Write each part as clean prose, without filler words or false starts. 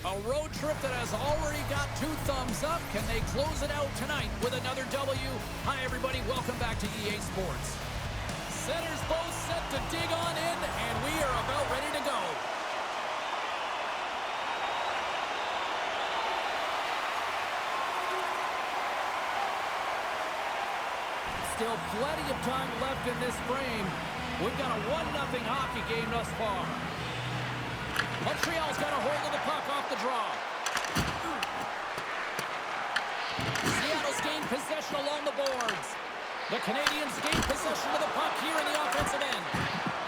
A road trip that has already got 2 thumbs up. Can they close it out tonight with another W? Hi, everybody. Welcome back to EA Sports. Centers both set to dig on in, and we are about ready to go. Still plenty of time left in this frame. We've got a 1-0 hockey game thus far. Montreal's got a hold of the puck off the draw. Seattle's gained possession along the boards. The Canadiens gain possession of the puck here in the offensive end.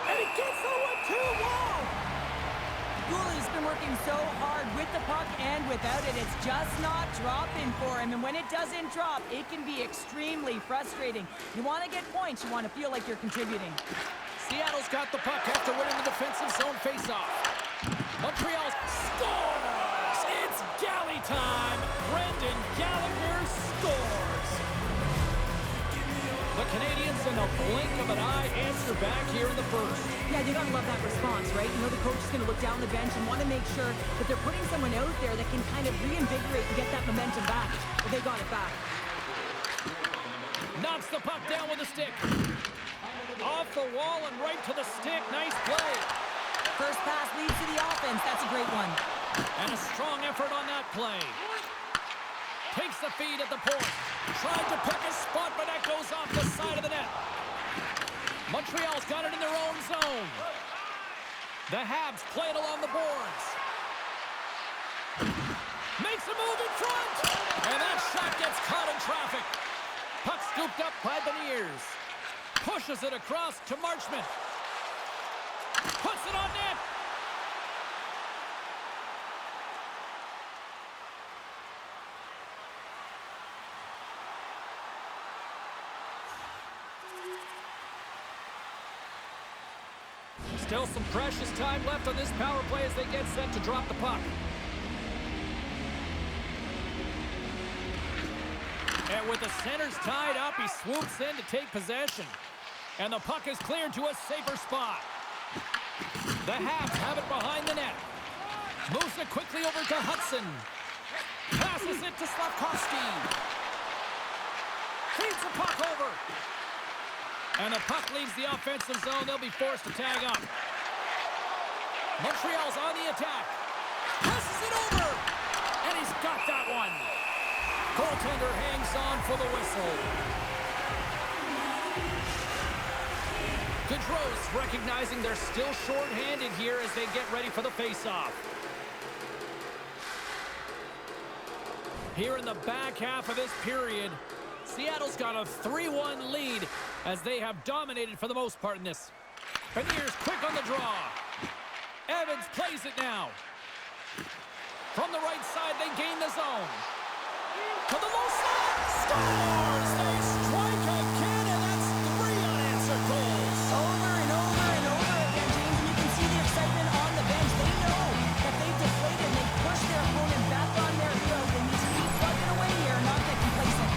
And it gets the 1-2. Wow! Goulie's been working so hard with the puck and without it. It's just not dropping for him. And when it doesn't drop, it can be extremely frustrating. You want to get points. You want to feel like you're contributing. Seattle's got the puck after winning the defensive zone faceoff. Montreal scores! It's Galley time! Brendan Gallagher scores! The Canadiens, in a blink of an eye, answer back here in the first. Yeah, you gotta love that response, right? You know the coach is gonna look down the bench and want to make sure that they're putting someone out there that can kind of reinvigorate and get that momentum back. Well, they got it back. Knocks the puck down with a stick. Off the wall and right to the stick. Nice play. First pass leads to the offense. That's a great one. And a strong effort on that play. Takes the feed at the point. Tried to pick a spot, but that goes off the side of the net. Montreal's got it in their own zone. The Habs play it along the boards. Makes a move in front. And that shot gets caught in traffic. Puck scooped up by Beniers. Pushes it across to Marchment. Puts it on net. Still some precious time left on this power play as they get set to drop the puck. And with the centers tied up, he swoops in to take possession. And the puck is cleared to a safer spot. The Habs have it behind the net. Moves it quickly over to Hudson. Passes it to Slafkovsky. Feeds the puck over. And the puck leaves the offensive zone. They'll be forced to tag up. Montreal's on the attack. Passes it over. And he's got that one. Goaltender hangs on for the whistle. Gaudreau's recognizing they're still short-handed here as they get ready for the face-off. Here in the back half of this period, Seattle's got a 3-1 lead as they have dominated for the most part in this. Beniers quick on the draw. Evans plays it now. From the right side, they gain the zone. To the low side. Scores! They strike again, and that's 3 unanswered goals. Over and over and over again, James, and you can see the excitement on the bench. They know that they've deflated and they've pushed their opponent back on their heels. They need to keep plugging away here and not get complacent.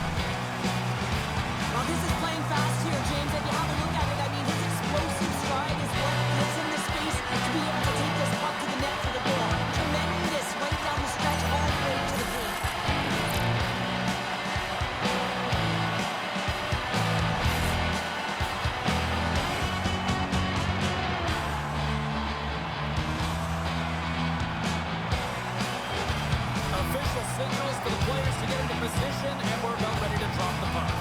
Well, this is playing fast here, James. If you have a look at it, I mean, his explosive stride is what gets him the space to be able to take this puck to the net for the goal. Tremendous right down the stretch all the way to the goal. Official signals for the players to get into position, and we're about ready to drop the puck.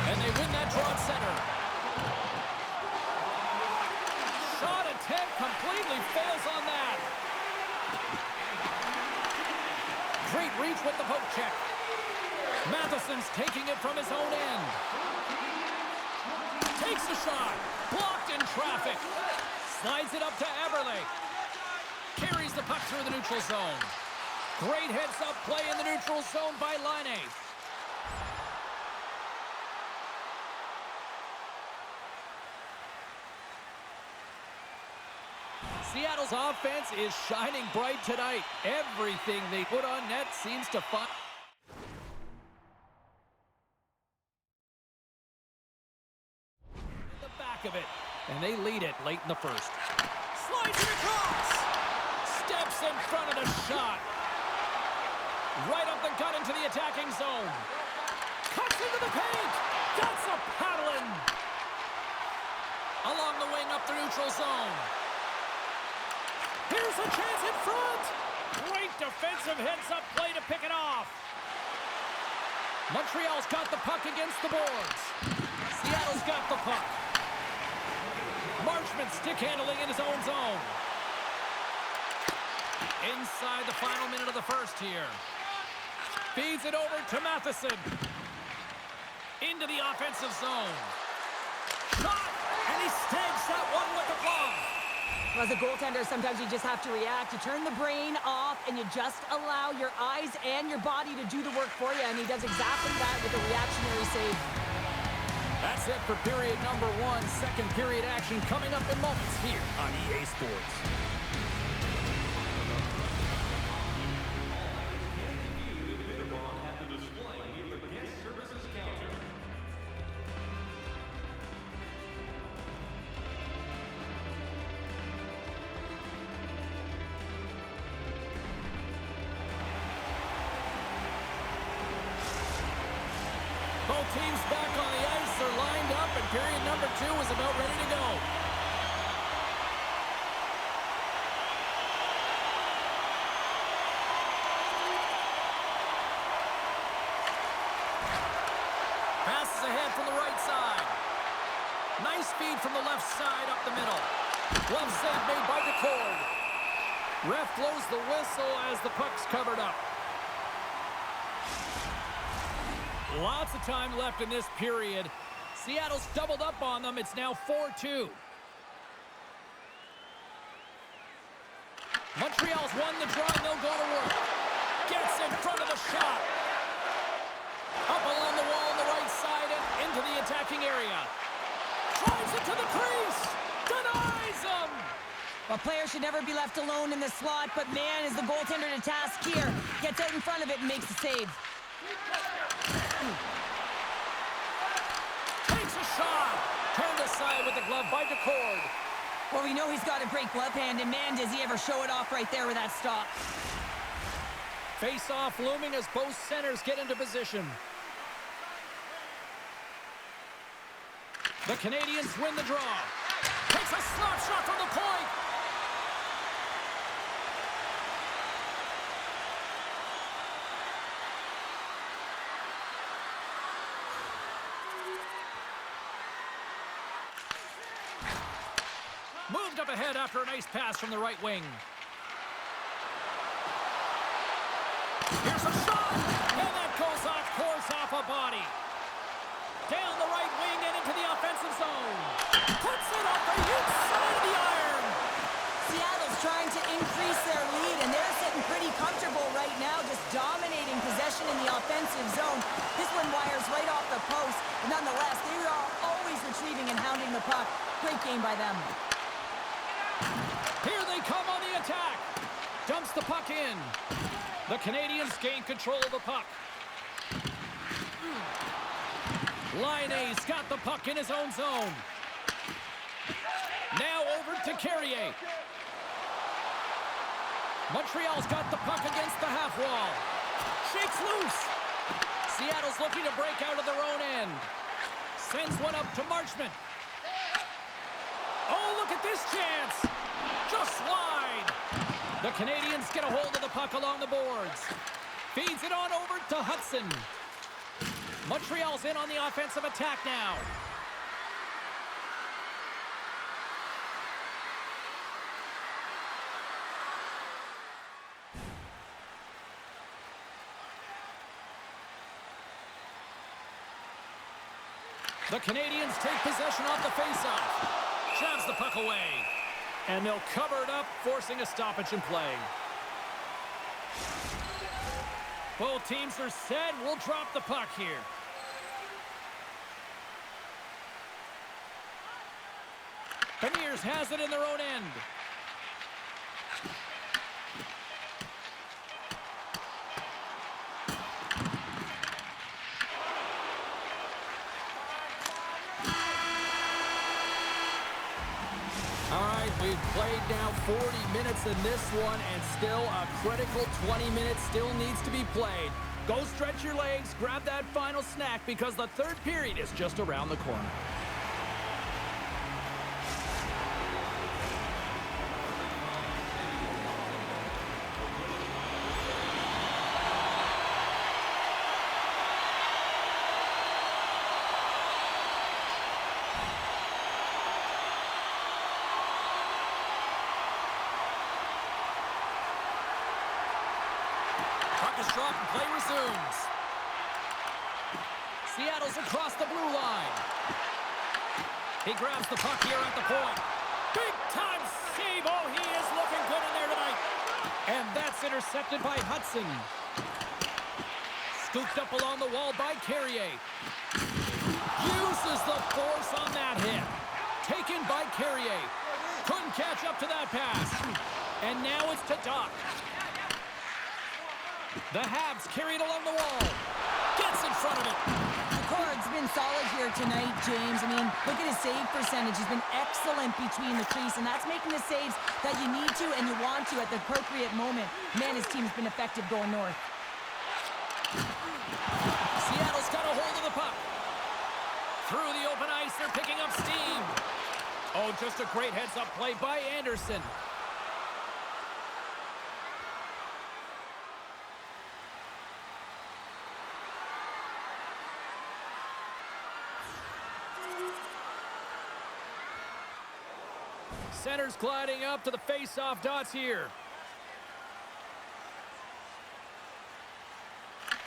And they win that draw at center. Shot attempt completely fails on that. Great reach with the poke check. Matheson's taking it from his own end. Takes the shot. Blocked in traffic. Slides it up to Eberle. Carries the puck through the neutral zone. Great heads-up play in the neutral zone by Laine. Seattle's offense is shining bright tonight. Everything they put on net seems to find the back of it. And they lead it late in the first. Slides it across. Steps in front of the shot. Right up the gut into the attacking zone. Cuts into the paint. That's a paddling. Along the wing up the neutral zone. Here's a chance in front. Great defensive heads-up play to pick it off. Montreal's got the puck against the boards. Seattle's got the puck. Marchment stick handling in his own zone. Inside the final minute of the first here. Feeds it over to Matheson. Into the offensive zone. Shot! And he snags that one with the glove. As a goaltender, sometimes you just have to react. You turn the brain off, and you just allow your eyes and your body to do the work for you, and he does exactly that with a reactionary save. That's it for period number one. Second period action coming up in moments here on EA Sports. Both teams back on the ice. They're lined up, and period number two is about ready to go. Passes ahead from the right side. Nice feed from the left side up the middle. Glove save made by DeCord. Ref blows the whistle as the puck's covered up. Lots of time left in this period. Seattle's doubled up on them. It's now 4-2. Montreal's won the draw, and they'll go to work. Gets in front of the shot. Up along the wall on the right side and into the attacking area. Drives it to the crease. Denies him. A player should never be left alone in the slot, but man, is the goaltender to task here. Gets out in front of it and makes the save. Takes a shot. Turned aside with the glove by DeCord. Well, we know he's got a great glove hand, and man, does he ever show it off right there with that stop. Face-off looming as both centers get into position. The Canadiens win the draw. Takes a slap shot from the point. Moved up ahead after a nice pass from the right wing. Here's a shot, and that goes off course off a body. Down the right wing and into the offensive zone. Puts it off the inside of the iron. Seattle's trying to increase their lead, and they're sitting pretty comfortable right now, just dominating possession in the offensive zone. This one wires right off the post, but nonetheless, they are always retrieving and hounding the puck. Great game by them. Here they come on the attack. Dumps the puck in. The Canadiens gain control of the puck. Laine's got the puck in his own zone. Now over to Carrier. Montreal's got the puck against the half wall. Shakes loose. Seattle's looking to break out of their own end. Sends one up to Marchment. Oh, look at this chance. Just wide. The Canadiens get a hold of the puck along the boards. Feeds it on over to Hudson. Montreal's in on the offensive attack now. The Canadiens take possession off the faceoff. Shoves the puck away. And they'll cover it up, forcing a stoppage in play. Both teams are set. We'll drop the puck here. Beniers has it in their own end. All right, we've played now 40 minutes in this one, and still a critical 20 minutes still needs to be played. Go stretch your legs, grab that final snack, because the third period is just around the corner. Puck is dropped and play resumes. Seattle's across the blue line. He grabs the puck here at the point. Big time save. Oh, he is looking good in there tonight. And that's intercepted by Hudson. Scooped up along the wall by Carrier. Uses the force on that hit. Taken by Carrier. Couldn't catch up to that pass. And now it's to Doc. The Habs carried along the wall. Gets in front of it. Picard's been solid here tonight, James. I mean, look at his save percentage. He's been excellent between the crease, and that's making the saves that you need to and you want to at the appropriate moment. Man, his team's been effective going north. Seattle's got a hold of the puck. Through the open ice, they're picking up steam. Oh, just a great heads-up play by Anderson. Center's gliding up to the face-off dots here.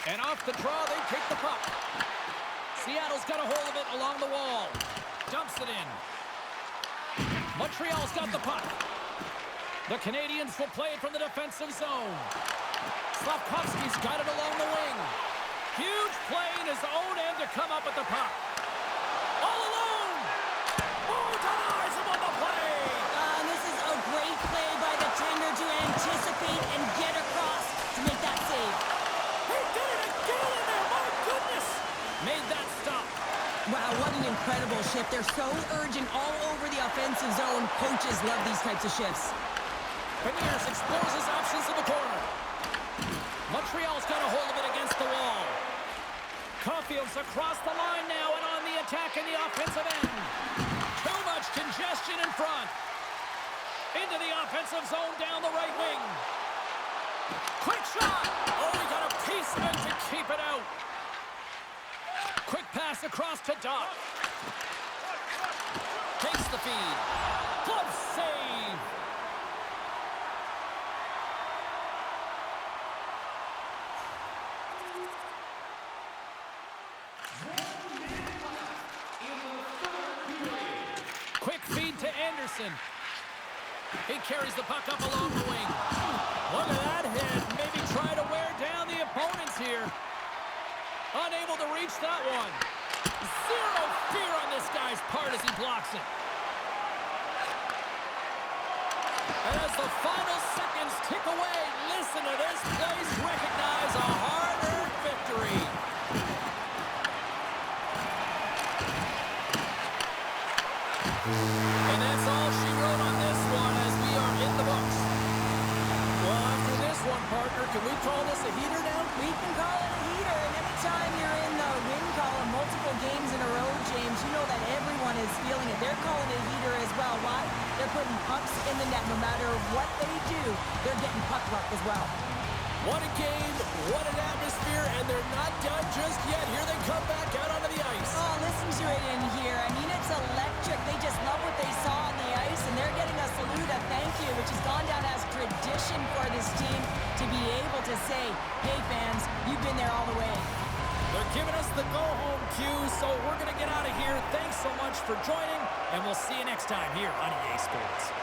And off the draw, they take the puck. Seattle's got a hold of it along the wall. Dumps it in. Montreal's got the puck. The Canadians will play it from the defensive zone. Slafkovsky's got it along the wing. Huge play in his own end to come up with the puck. All alone! Oh, denies him on the play! This is a great play by the tender to anticipate and get across to make that save. He did it again in there! My goodness! Made that stop. Wow, what an incredible shift. They're so urgent all over the offensive zone. Coaches love these types of shifts. Beniers explores his options in the corner. Montreal's got a hold of it against the wall. Caulfield's across the line now and on the attack in the offensive end. Too much congestion in front. Into the offensive zone down the right wing. Quick shot. Oh, he got a piece of it to keep it out. Quick pass across to Doc. Takes the feed. Glove save. Quick feed to Anderson. He carries the puck up along the wing. Look at that hit. Maybe try to wear down the opponents here. Unable to reach that one. Zero fear on this guy's part as he blocks it. And as the final seconds tick away, listen to this place recognize a hard-earned victory. And that's all she wrote on this one as we are in the books. Well, after this one, partner, can we call this a heater now? We can call it a heater, and anytime you're in the win column multiple games in a row, James, you know that everyone is feeling it. They're calling it a heater as well. Why? They're putting pucks in the net. No matter what they do, they're getting puck luck as well. What a game, what an atmosphere, and they're not done just yet. Here they come back out onto the ice. Oh, listen to it in here. I mean, it's electric. They just love what they saw on the ice, and they're getting a salute, a thank you, which has gone down as tradition for this team to be able to say, hey, fans, you've been there all the way. They're giving us the go-home cue, so we're going to get out of here. Thanks so much for joining, and we'll see you next time here on EA Sports.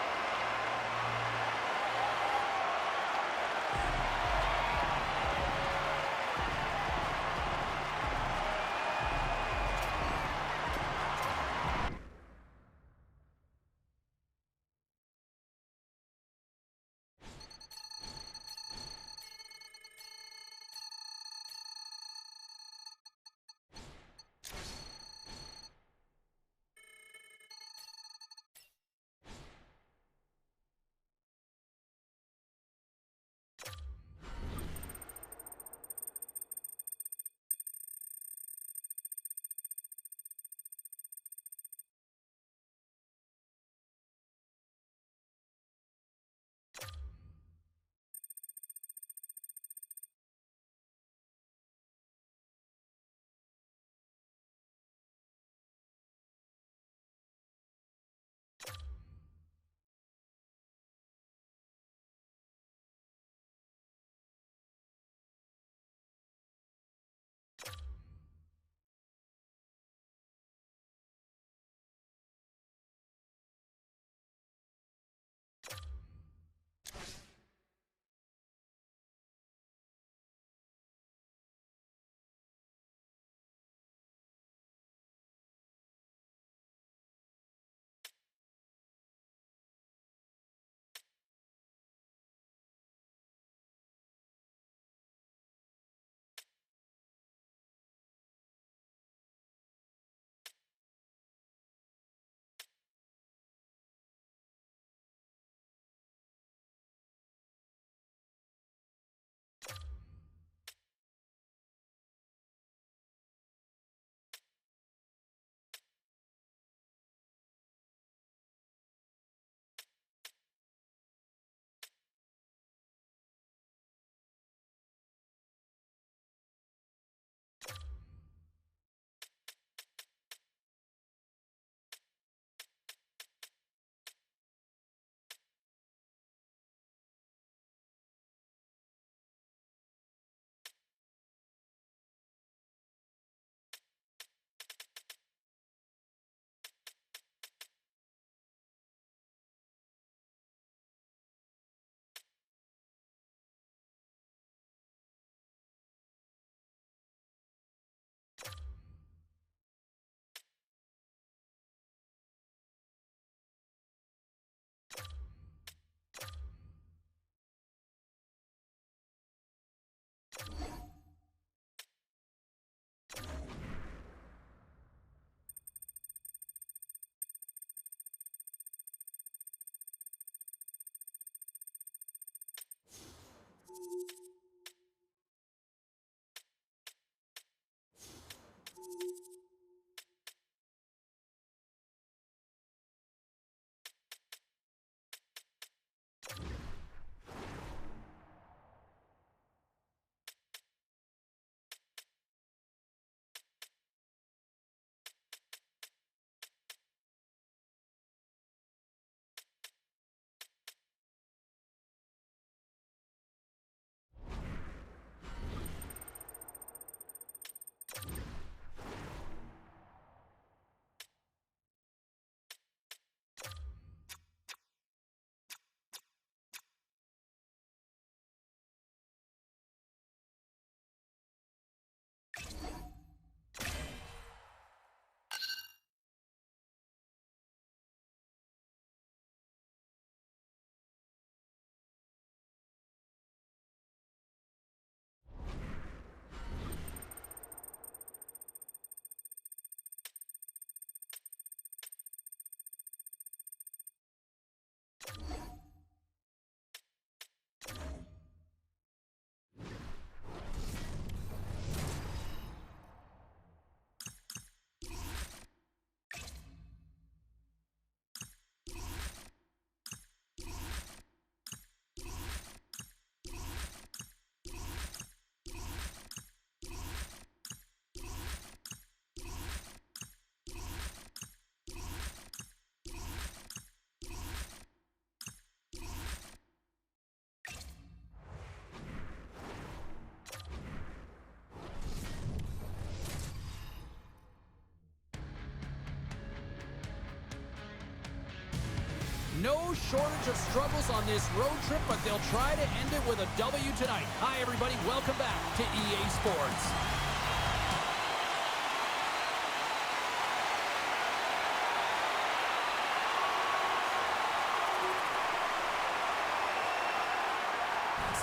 No shortage of struggles on this road trip, but they'll try to end it with a W tonight. Hi, everybody. Welcome back to EA Sports.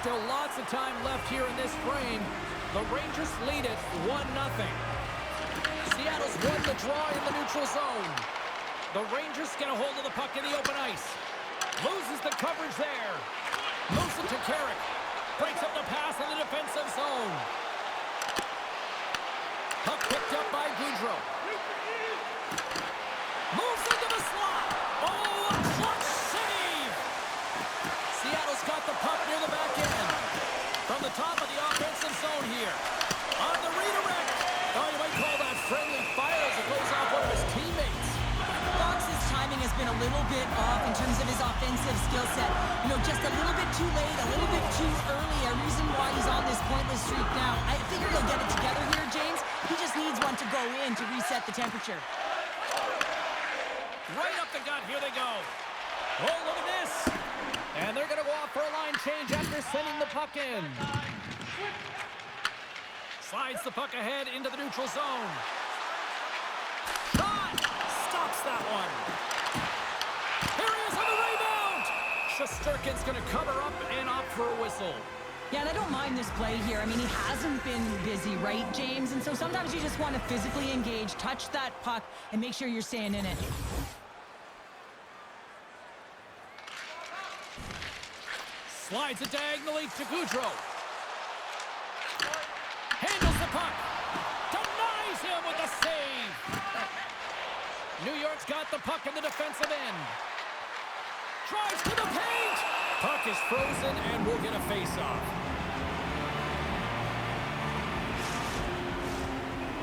Still lots of time left here in this frame. The Rangers lead it 1-0. Seattle's won the draw in the neutral zone. The Rangers get a hold of the puck in the open ice. Loses the coverage there. Moves it to Carrick. Breaks up the pass in the defensive zone. Puck picked up by Gaudreau. Moves into the slot. Oh, a clutch save! Seattle's got the puck near the back end. From the top of the offensive zone here. On the redirect. Oh, you might call that friendly fire as it goes off one of his teammates. Fox's timing has been a little bit off in terms of his offensive skill set. You know, just a little bit too late, a little bit too early. A reason why he's on this pointless streak now. I figure he'll get it together here, James. He just needs one to go in to reset the temperature. Right up the gut. Here they go. Oh, look at this. And they're going to go off for a line change after sending the puck in. Slides the puck ahead into the neutral zone. Shot! Stops that one. Here he is on the rebound. Shesterkin's going to cover up and opt for a whistle. Yeah, and I don't mind this play here. I mean, he hasn't been busy, right, James? And so sometimes you just want to physically engage, touch that puck, and make sure you're staying in it. Slides it diagonally to Gaudreau. Handles the puck. Denies him with a save. New York's got the puck in the defensive end. Drives to the paint. Puck is frozen and we'll get a face-off.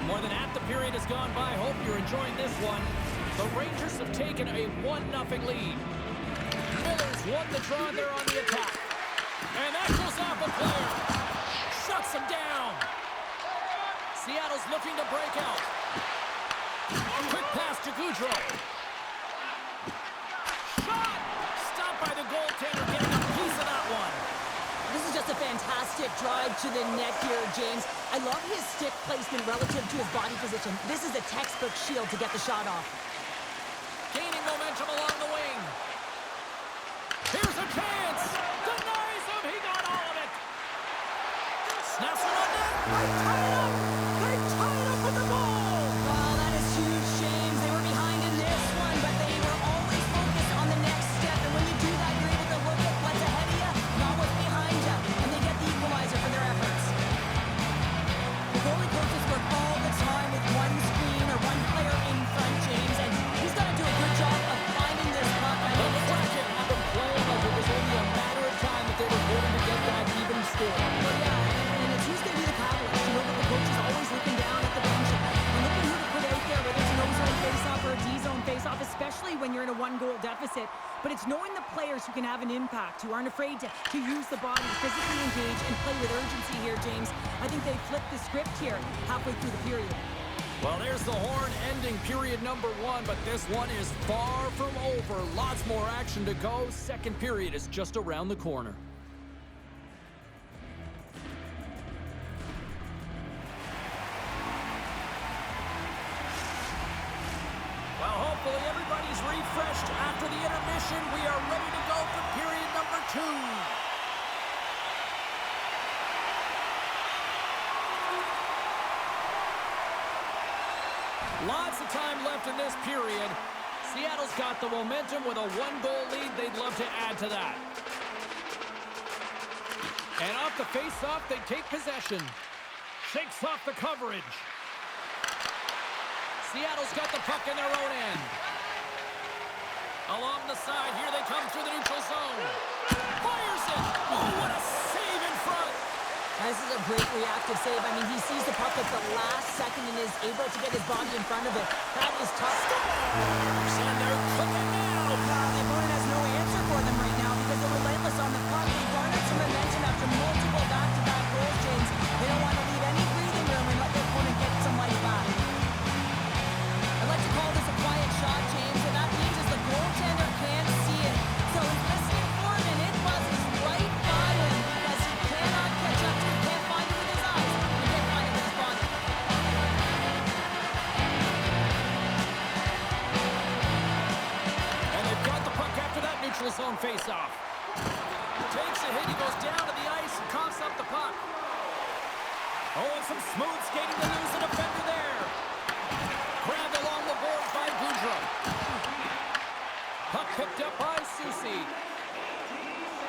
More than half the period has gone by. Hope you're enjoying this one. The Rangers have taken a 1-0 lead. Miller's won the draw. They're on the attack. And that goes off a player. Shuts him down. Seattle's looking to break out. Quick pass to Gaudreau. Shot! Stopped by the goaltender, getting a piece of that one. This is just a fantastic drive to the net here, James. I love his stick placement relative to his body position. This is a textbook shield to get the shot off. Gaining momentum along the wing. Here's a chance. Denies him. He got all of it. Snaps it on net. They tie it up. They tie it up with the ball. Well, that is huge, James. They were behind in this one, but they were always focused on the next step. And when you do that, you're able to look at what's ahead of you, not what's behind you. And they get the equalizer for their efforts. The goalie coaches work all the time with one screen or one player in front, James. And he's got to do a good job of finding this puck. I mean, The Kraken have been playing like it was only a matter of time that they were going to get that even score. Well, yeah, and it's who's going to be the catalyst. You know that the coach is always looking down at the bench and looking who to put out there, whether it's an O-zone face-off or a D-zone face-off, especially when you're in a one-goal deficit. But it's knowing the players who can have an impact, who aren't afraid to use the body, physically engage, and play with urgency here, James. I think they flipped the script here halfway through the period. Well, there's the horn ending period number 1, but this one is far from over. Lots more action to go. Second period is just around the corner. Well, hopefully everybody's refreshed after the intermission. We are ready to go for period number 2. Lots of time left in this period. Seattle's got the momentum with a 1-goal lead. They'd love to add to that. And off the face-off, they take possession. Shakes off the coverage. Seattle's got the puck in their own end. Along the side, here they come through the neutral zone. Fires it! Oh, what a save in front! This is a great reactive save. I mean, he sees the puck at the last second and is able to get his body in front of it. That is tough. And they're cooking now! The opponent has no answer for them right now because they're relentless on the puck. They garnered some momentum after multiple back-to-back goals, James. They don't want to leave any breathing room and let their opponent get some life back. I'd like to call this a quiet shot, James, and that means is the goaltender can't see it. his own face-off. Takes a hit, he goes down to the ice and coughs up the puck. Oh, and some smooth skating to lose the defender there. Grabbed along the boards by Gaudreau. Puck picked up by Soucy.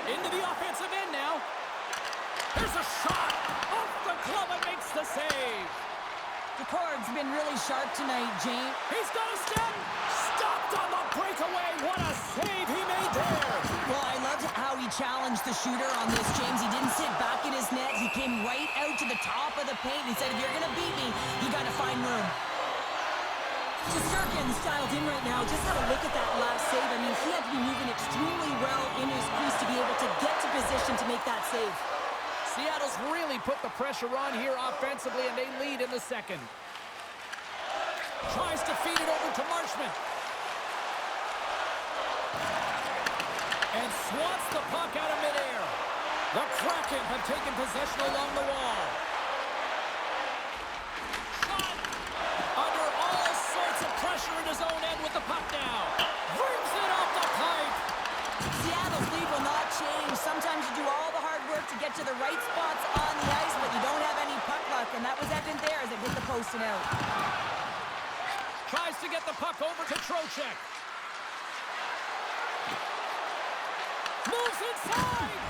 Into the offensive end now. There's a shot off the glove and makes the save. The card's been really sharp tonight, James. He's got a step. Stopped on the breakaway. What a save he made there. Well, I loved how he challenged the shooter on this, James. He didn't sit back in his net. He came right out to the top of the paint. He said, if you're going to beat me, you got to find room. Shesterkin's dialed in right now. Just have a look at that last save. I mean, he had to be moving extremely well in his crease to be able to get to position to make that save. Seattle's really put the pressure on here offensively, and they lead in the second. Tries to feed it over to Marchment. And swats the puck out of midair. The Kraken have taken possession along the wall. Shot under all sorts of pressure in his own end with the puck now. Brings it off the pipe. Seattle's lead will not change. Sometimes you do all the hard work to get to the right spots on the ice, but you don't have any puck luck, and that was evident there as it hit the post and out. Tries to get the puck over to Trocheck. Moves inside!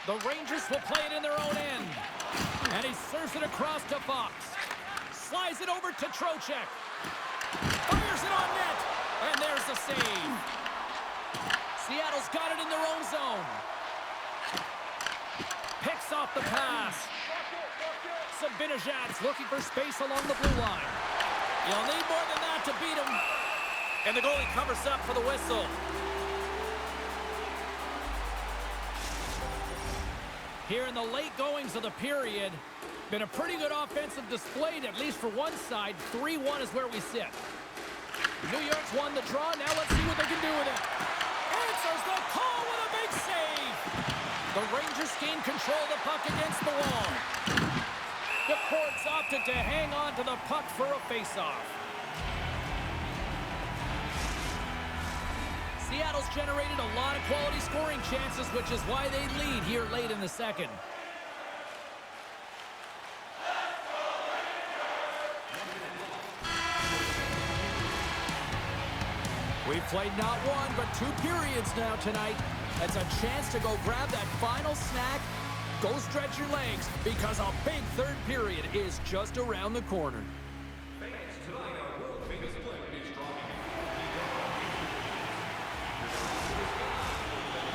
The Rangers will play it in their own end. And he serves it across to Fox. Slides it over to Trocheck. Fires it on net. And there's the save. Seattle's got it in their own zone. Picks off the pass. Zibanejad's looking for space along the blue line. You'll need more than that to beat him. And the goalie covers up for the whistle. Here in the late goings of the period, been a pretty good offensive display, at least for one side. 3-1 is where we sit. New York's won the draw. Now let's see what they can do with it. Answers the call with a big save. The Rangers gain control of the puck against the wall. The Courts opted to hang on to the puck for a faceoff. Seattle's generated a lot of quality scoring chances, which is why they lead here late in the second. We've played not one, but 2 periods now tonight. That's a chance to go grab that final snack. Go stretch your legs, because a big third period is just around the corner.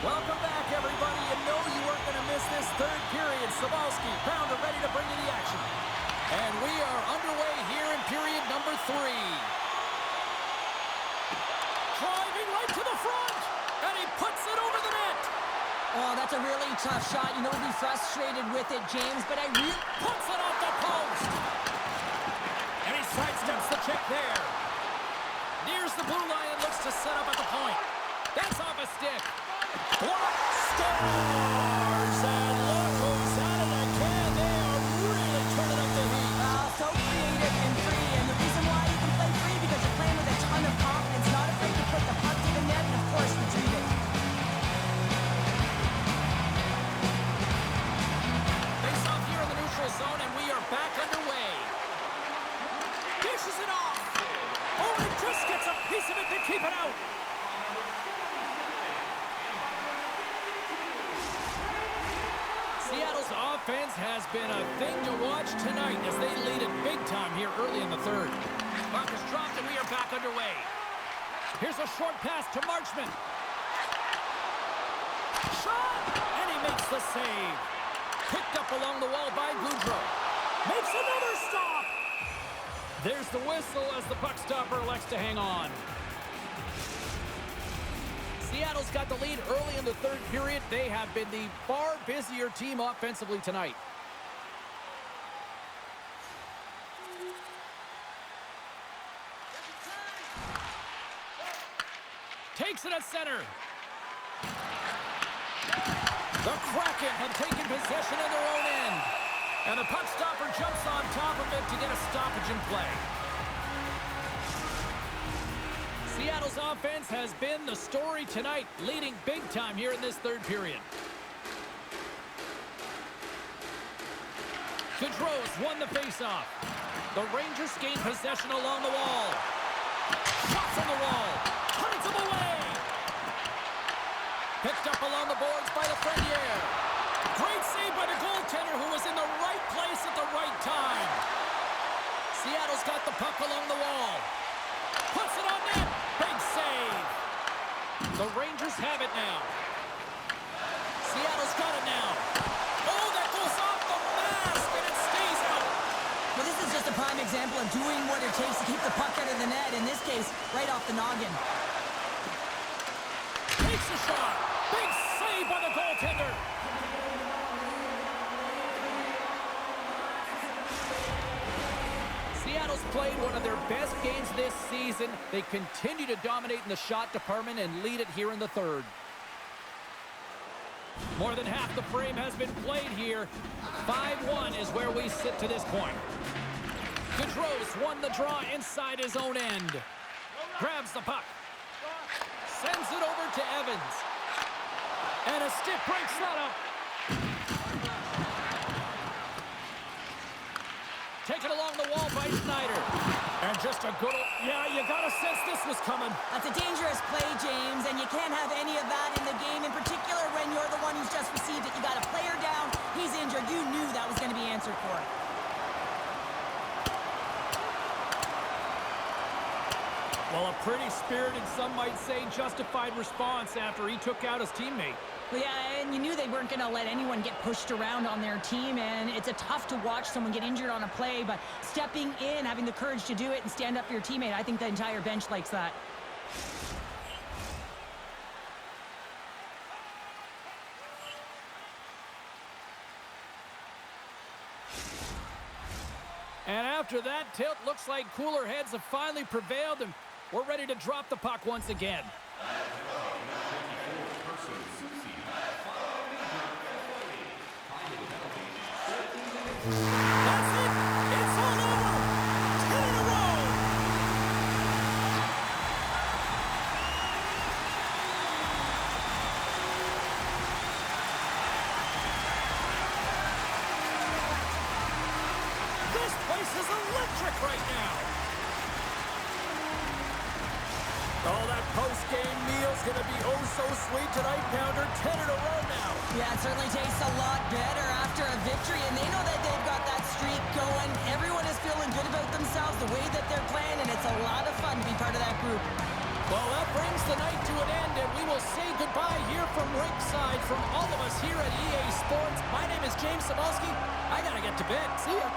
Welcome back, everybody. You know you weren't going to miss this third period. Sabalski, Pounder ready to bring you the action. And we are underway here in period number 3. Driving right to the front, and he puts it over the net. Oh, that's a really tough shot. You know, we'll be frustrated with it, James, but I really... Puts it off the post. And he sidesteps the check there. Nears the blue line and looks to set up at the point. That's off a stick. Block stars, and look who's out of the can. They are really turning up the heat. So creative and free, and the reason why you can play free because you're playing with a ton of confidence, not afraid to put the puck to the net, and of course retrieve it. Face off here in the neutral zone, and we are back underway. Dishes it off. Oh, and just gets a piece of it to keep it out. Seattle's offense has been a thing to watch tonight as they lead it big time here early in the third. Puck is dropped and we are back underway. Here's a short pass to Marchment. Shot! And he makes the save. Picked up along the wall by Gaudreau. Makes another stop! There's the whistle as the puck stopper elects to hang on. Seattle's got the lead early in the third period. They have been the far busier team offensively tonight. Takes it at center. The Kraken have taken possession of their own And the puck stopper jumps on top of it to get a stoppage in play. Seattle's offense has been the story tonight, leading big time here in this third period. Gaudreau's won the faceoff. The Rangers gain possession along the wall. Shots on the wall. Turns them away. Picked up along the boards by Lafreniere. Great save by the goaltender who was in the right place at the right time. Seattle's got the puck along the wall. Puts it on net. Big save. The Rangers have it now. Seattle's got it now. Oh, that goes off the mask and it stays out. Well, this is just a prime example of doing what it takes to keep the puck out of the net. In this case, right off the noggin. Takes a shot. Big save by the goaltender. Seattle's played one of their best games this season. They continue to dominate in the shot department and lead it here in the third. More than half the frame has been played here. 5-1 is where we sit to this point. Gaudreau's won the draw inside his own end. Grabs the puck. Sends it over to Evans. And a stick breaks that up. Taken along the wall by Schneider. And just a good... Yeah, you got to sense this was coming. That's a dangerous play, James, and you can't have any of that in the game, in particular when you're the one who's just received it. You got a player down, he's injured. You knew that was going to be answered for. Well, a pretty spirited, some might say justified response after he took out his teammate. Well, yeah, and you knew they weren't going to let anyone get pushed around on their team, and it's a tough to watch someone get injured on a play, but stepping in, having the courage to do it and stand up for your teammate, I think the entire bench likes that. And after that tilt, looks like cooler heads have finally prevailed, and we're ready to drop the puck once again. That's it! It's all over! 10 in a row! This place is electric right now! Oh, that post-game meal's gonna be oh so sweet tonight, Pounder. 10 in a row now. Yeah, it certainly tastes a lot better after a victory, and they know that they've got that streak going. Everyone is feeling good about themselves, the way that they're playing, and it's a lot of fun to be part of that group. Well, that brings the night to an end, and we will say goodbye here from ringside from all of us here at EA Sports. My name is James Cybulski. I gotta get to bed. See ya.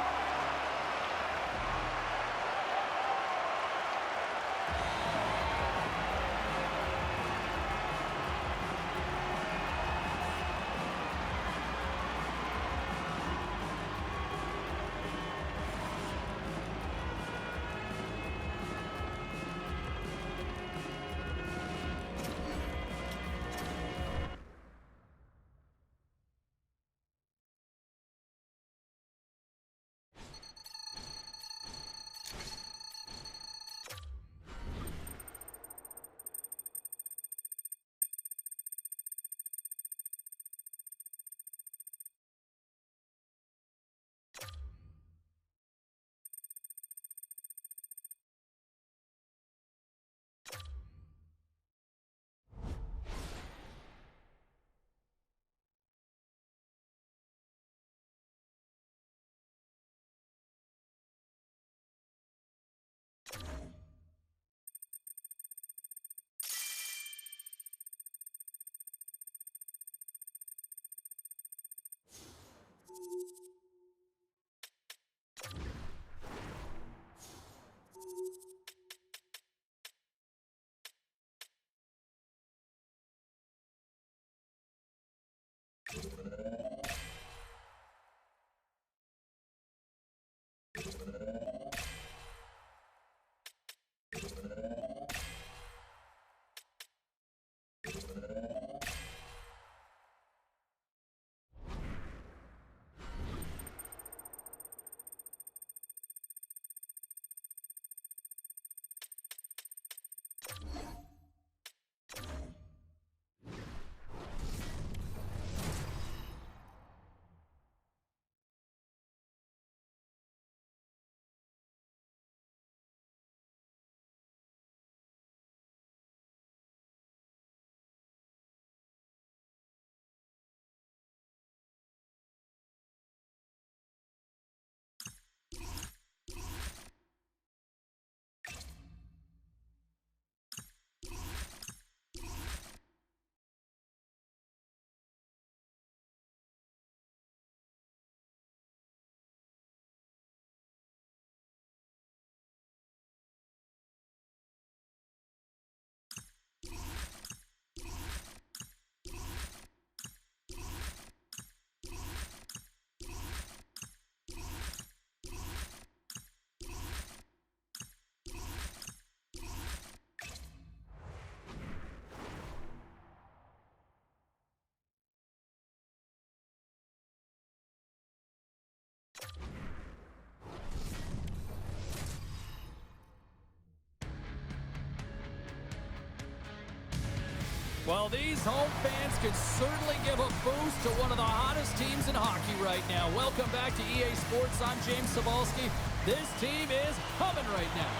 Well, these home fans could certainly give a boost to one of the hottest teams in hockey right now. Welcome back to EA Sports. I'm James Cybulski. This team is humming right now.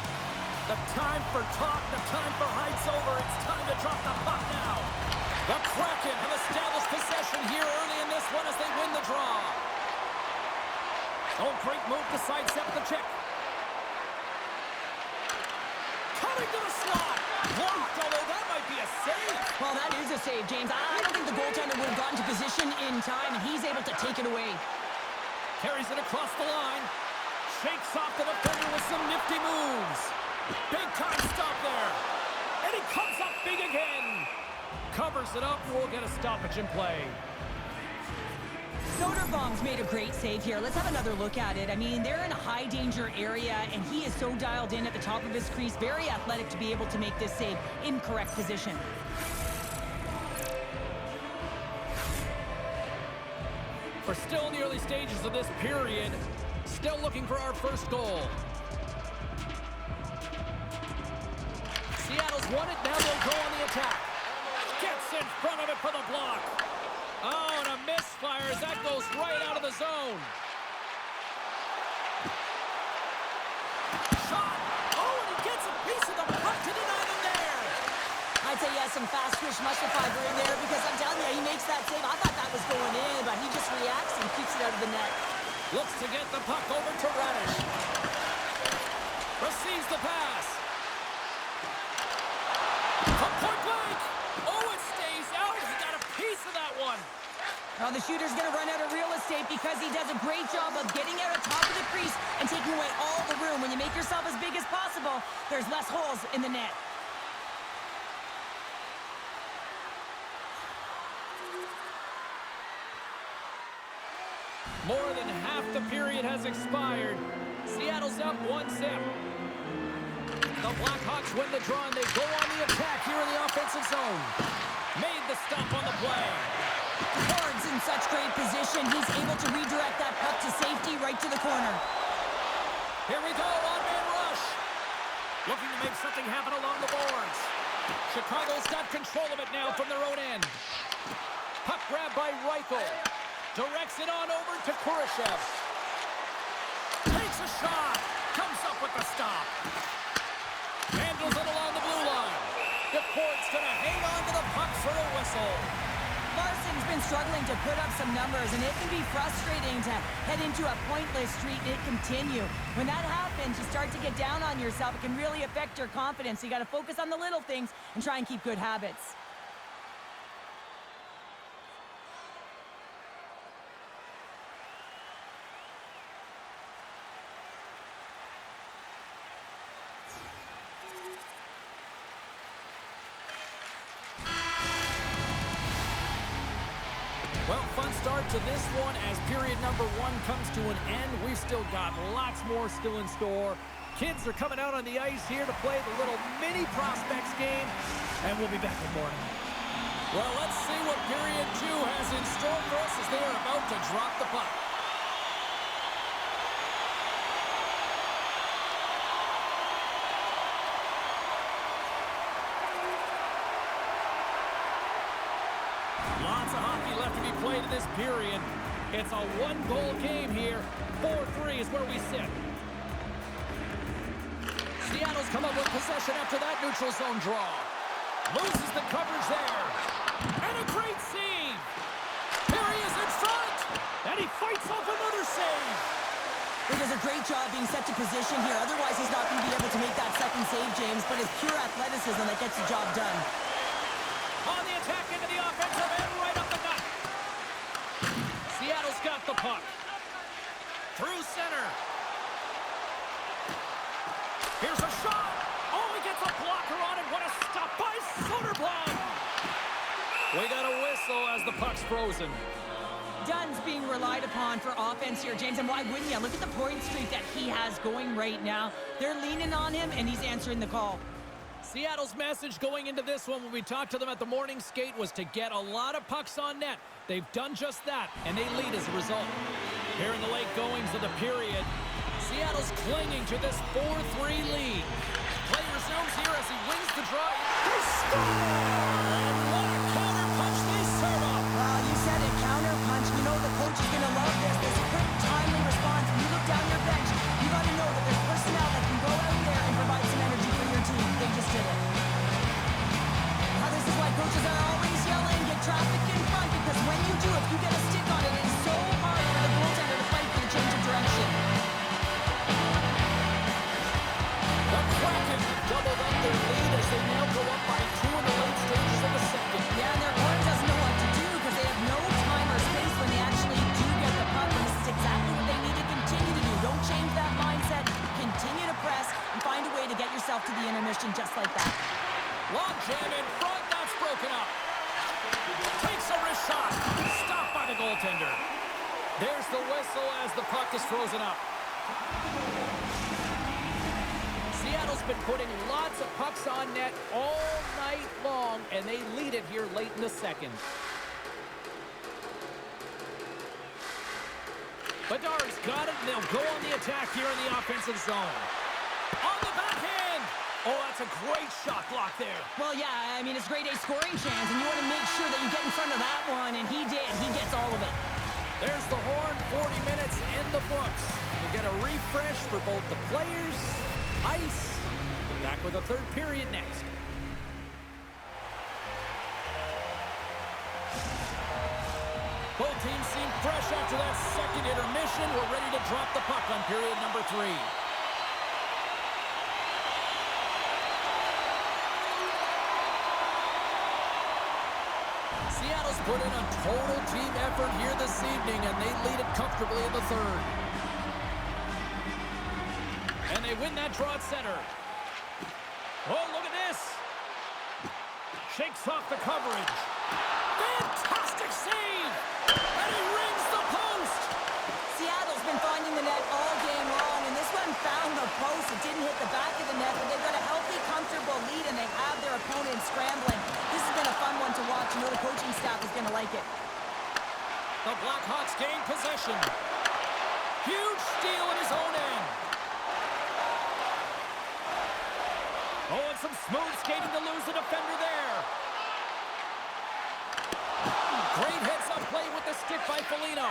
The time for talk, the time for heights over. It's time to drop the puck now. The Kraken have established possession here early in this one as they win the draw. Oh, great move to sidestep the check. Coming to the slot. Blocked, although that might be a save. Well, that is a save, James. I don't think the goaltender would have gotten to position in time, and he's able to take it away. Carries it across the line. Shakes off the defender with some nifty moves. Big time stop there. And he comes up big again. Covers it up, and we'll get a stoppage in play. Soderblom's made a great save here. Let's have another look at it. I mean, they're in a high-danger area, and he is so dialed in at the top of his crease. Very athletic to be able to make this save in correct position. We're still in the early stages of this period. Still looking for our first goal. Seattle's won it. Now they'll go on the attack. Gets in front of it for the block. Oh, and a misfire as that goes right out of the zone. Shot. Oh, and he gets a piece of the puck to deny them there. I'd say he has some fast twitch muscle fiber in there because I'm telling you, he makes that save. I thought that was going in, but he just reacts and keeps it out of the net. Looks to get the puck over to Radish. Receives the pass. From point blank. Oh, it stays out. He got a piece of that one. Well, the shooter's going to run out of real estate because he does a great job of getting out of top of the crease and taking away all the room. When you make yourself as big as possible, there's less holes in the net. More than half the period has expired. Seattle's up 1-0. The Blackhawks win the draw, and they go on the attack here in the offensive zone. Made the stop on the play. Ford's in such great position. He's able to redirect that puck to safety right to the corner. Here we go, on-man rush. Looking to make something happen along the boards. Chicago's got control of it now from their own end. Puck grab by Reichel. Directs it on over to Kurashev. Takes a shot. Comes up with the stop. Handles it along the blue line. DePort's going to hang on to the puck for a whistle. Larson's been struggling to put up some numbers, and it can be frustrating to head into a pointless streak and it continue. When that happens, you start to get down on yourself. It can really affect your confidence. So you got to focus on the little things and try and keep good habits. Well, fun start to this one as period number 1 comes to an end. We've still got lots more still in store. Kids are coming out on the ice here to play the little mini prospects game, and we'll be back with more. Well, let's see what period 2 has in store for us as they are about to drop the puck. Lots of hockey left to be played in this period. It's a one-goal game here. 4-3 is where we sit. Seattle's come up with possession after that neutral zone draw. Loses the coverage there. And a great save. Here he is in front. And he fights off another save. He does a great job being set to position here. Otherwise, he's not going to be able to make that second save, James. But it's pure athleticism that gets the job done. On the attack into the offensive end, right up the gut. Seattle's got the puck. Through center. Here's a shot. Oh, he gets a blocker on it. What a stop by Soderblom. We got a whistle as the puck's frozen. Dunn's being relied upon for offense here, James. And why wouldn't you? Look at the point streak that he has going right now. They're leaning on him, and he's answering the call. Seattle's message going into this one when we talked to them at the morning skate was to get a lot of pucks on net. They've done just that, and they lead as a result. Here in the late goings of the period, Seattle's clinging to this 4-3 lead. Play resumes here as he wins the draw. They score! And what a goaltender. There's the whistle as the puck is frozen up. Seattle's been putting lots of pucks on net all night long, and they lead it here late in the second. Bedard's got it, and they'll go on the attack here in the offensive zone. On the backhand! Oh, that's a great shot block there. Well, yeah, I mean, it's grade A scoring chance, and you want to make sure that you get in front of that one, and he did. He gets all of it. There's the horn, 40 minutes in the books. We'll get a refresh for both the players, ice. Back with a third period next. Both teams seem fresh after that second intermission. We're ready to drop the puck on period number 3. Seattle's put in a total team effort here this evening, and they lead it comfortably in the third. And they win that draw at center. Oh, look at this. Shakes off the coverage. Fantastic save! And he rings the post! Seattle's been finding the net all game long, and this one found the post. It didn't hit the back of the net, but they've got a healthy, comfortable lead, and they have their opponent scrambling. This has been a fun one to watch. You know the coaching staff is going to like it. The Blackhawks gain possession. Huge steal in his own end. Oh, and some smooth skating to lose the defender there. Great heads-up play with the stick by Foligno.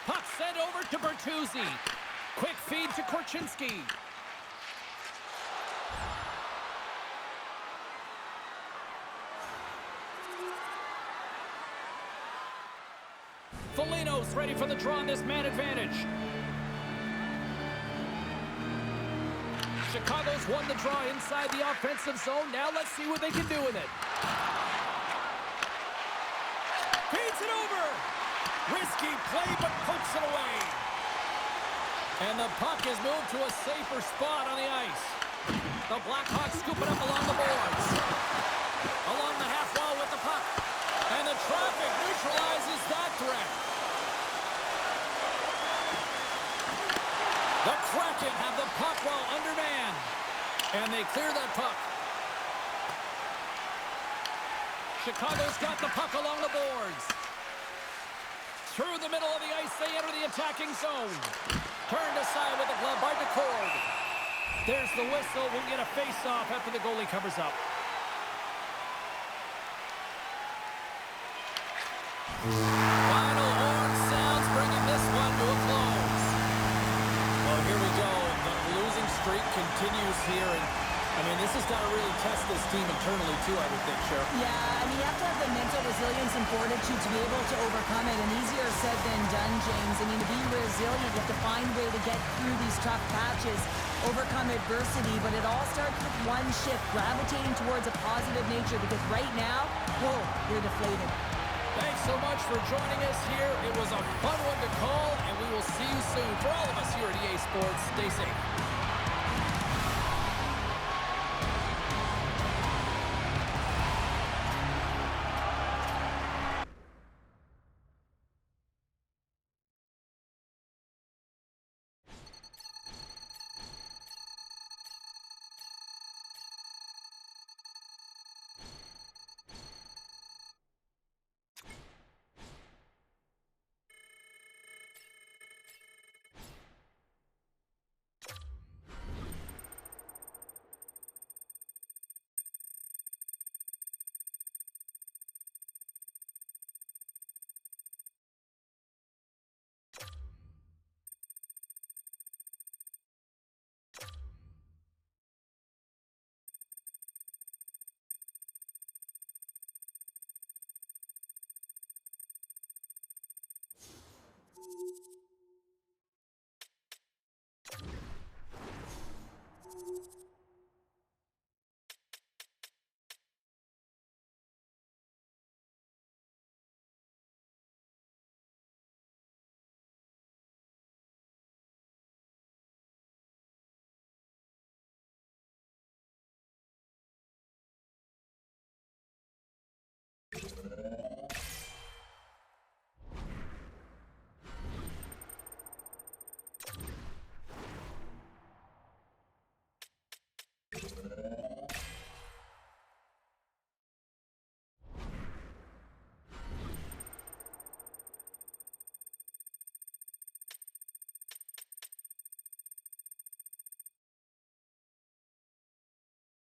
Puck sent over to Bertuzzi. Quick feed to Korchinski. Foligno's ready for the draw on this man advantage. Chicago's won the draw inside the offensive zone. Now let's see what they can do with it. Feeds it over. Risky play, but pokes it away. And the puck is moved to a safer spot on the ice. The Blackhawks scoop it up along the boards. Along the half wall with the puck. And the traffic neutralizes that threat. The Kraken have the puck while undermanned. And they clear that puck. Chicago's got the puck along the boards. Through the middle of the ice, they enter the attacking zone. Turned aside with the glove by DeCord. There's the whistle. We'll get a face-off after the goalie covers up. Final horn sounds, bringing this one to a close. Well, here we go. The losing streak continues here, and I mean, this has got to really test this team internally, too, I would think, Sheriff. Yeah, I mean, you have to have the mental resilience and fortitude to be able to overcome it, and easier said than done, James. I mean, to be resilient, you have to find a way to get through these tough patches, overcome adversity, but it all starts with one shift, gravitating towards a positive nature, because right now, whoa, you're deflated. Thanks so much for joining us here. It was a fun one to call, and we will see you soon. For all of us here at EA Sports, stay safe.